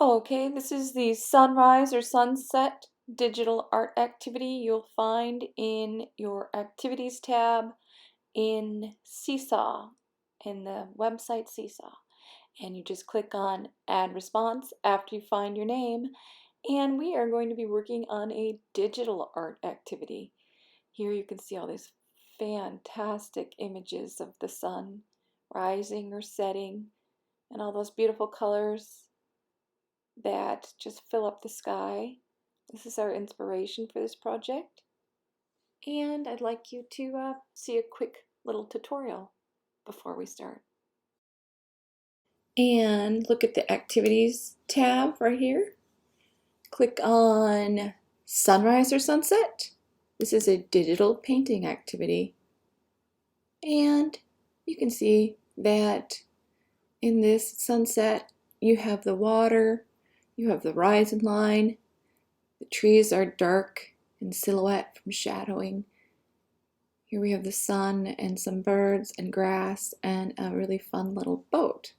Okay, this is the sunrise or sunset digital art activity you'll find in your activities tab in Seesaw, in the website Seesaw. And you just click on add response after you find your name. And we are going to be working on a digital art activity. Here you can see all these fantastic images of the sun rising or setting and all those beautiful colors that just fill up the sky. This is our inspiration for this project. And I'd like you to see a quick little tutorial before we start. And look at the activities tab right here. Click on sunrise or sunset. This is a digital painting activity. And you can see that in this sunset, you have the water, you have the horizon line, the trees are dark in silhouette from shadowing. Here we have the sun and some birds and grass and a really fun little boat.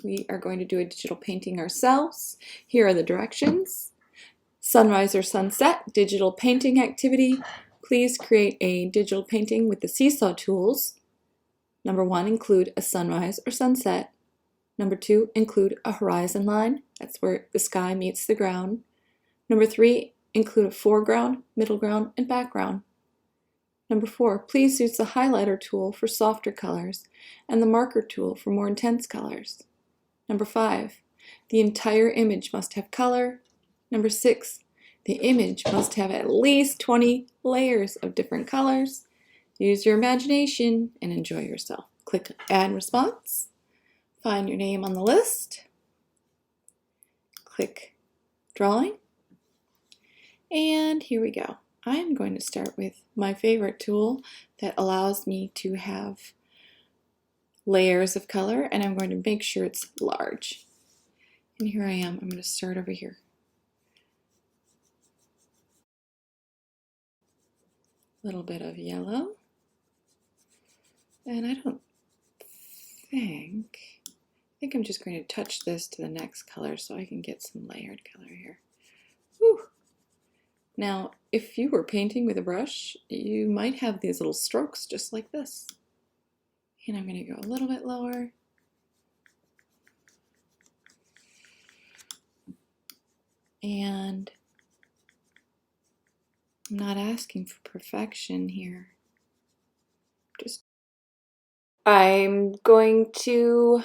We are going to do a digital painting ourselves. Here are the directions. Sunrise or sunset, digital painting activity. Please create a digital painting with the Seesaw tools. Number 1, include a sunrise or sunset. Number 2, include a horizon line. That's where the sky meets the ground. Number 3, include a foreground, middle ground, and background. Number 4, please use the highlighter tool for softer colors and the marker tool for more intense colors. Number 5, the entire image must have color. Number 6, the image must have at least 20 layers of different colors. Use your imagination and enjoy yourself. Click Add Response. Find your name on the list. Click Drawing. And here we go. I'm going to start with my favorite tool that allows me to have layers of color, and I'm going to make sure it's large. And here I am. I'm going to start over here. A little bit of yellow. And I think I'm just going to touch this to the next color so I can get some layered color here. Whew. Now, if you were painting with a brush, you might have these little strokes just like this. And I'm going to go a little bit lower. And I'm not asking for perfection here. I'm going to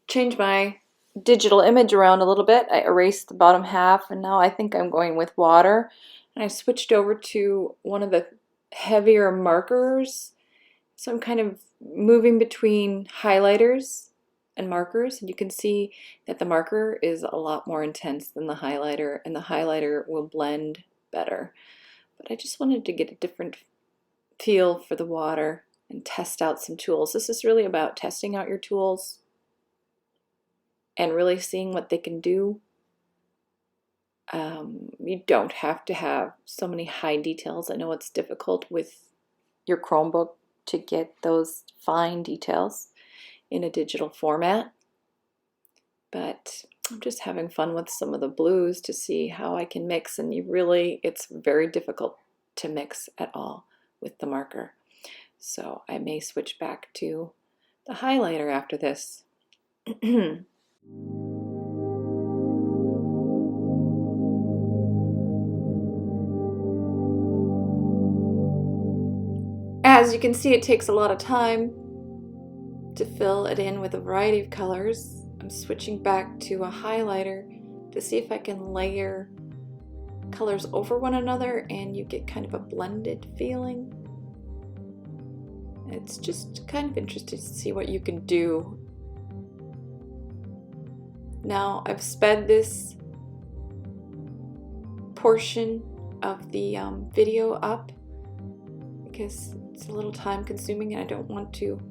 change my digital image around a little bit. I erased the bottom half, and now I think I'm going with water. And I switched over to one of the heavier markers. So I'm kind of moving between highlighters and markers, and you can see that the marker is a lot more intense than the highlighter, and the highlighter will blend better. But I just wanted to get a different feel for the water and test out some tools. This is really about testing out your tools and really seeing what they can do. You don't have to have so many high details. I know it's difficult with your Chromebook to get those fine details in a digital format, but I'm just having fun with some of the blues to see how I can mix, and it's very difficult to mix at all with the marker. So I may switch back to the highlighter after this. As you can see, it takes a lot of time to fill it in with a variety of colors. I'm switching back to a highlighter to see if I can layer colors over one another and you get kind of a blended feeling. It's just kind of interesting to see what you can do. Now I've sped this portion of the video up because it's a little time consuming and I don't want to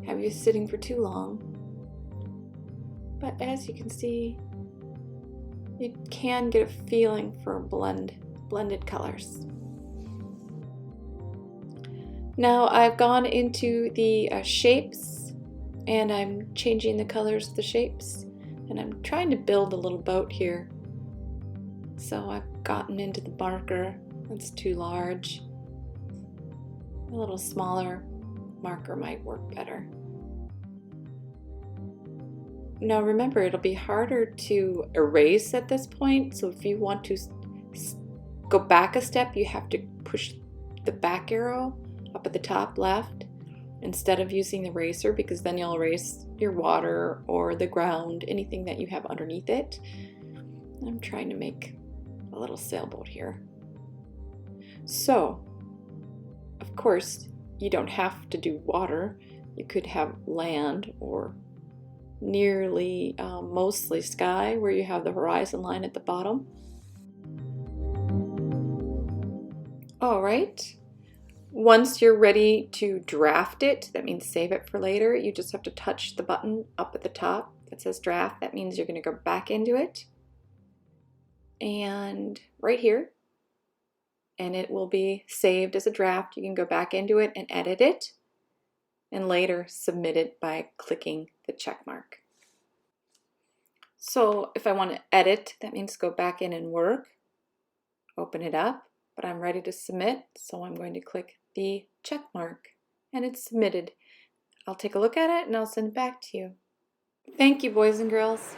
have you sitting for too long. But as you can see, you can get a feeling for blended colors. Now I've gone into the shapes and I'm changing the colors of the shapes. And I'm trying to build a little boat here. So I've gotten into the marker. That's too large. A little smaller marker might work better. Now remember, it'll be harder to erase at this point, so if you want to go back a step, you have to push the back arrow up at the top left instead of using the eraser, because then you'll erase your water or the ground, anything that you have underneath it. I'm trying to make a little sailboat here. So, of course, you don't have to do water. You could have land or nearly mostly sky, where you have the horizon line at the bottom. All right. Once you're ready to draft it, that means save it for later, you just have to touch the button up at the top that says draft. That means you're going to go back into it and right here, and it will be saved as a draft. You can go back into it and edit it and later submit it by clicking the check mark. So if I want to edit, that means go back in and work, open it up, but I'm ready to submit, so I'm going to click the check mark and it's submitted. I'll take a look at it and I'll send it back to you. Thank you, boys and girls.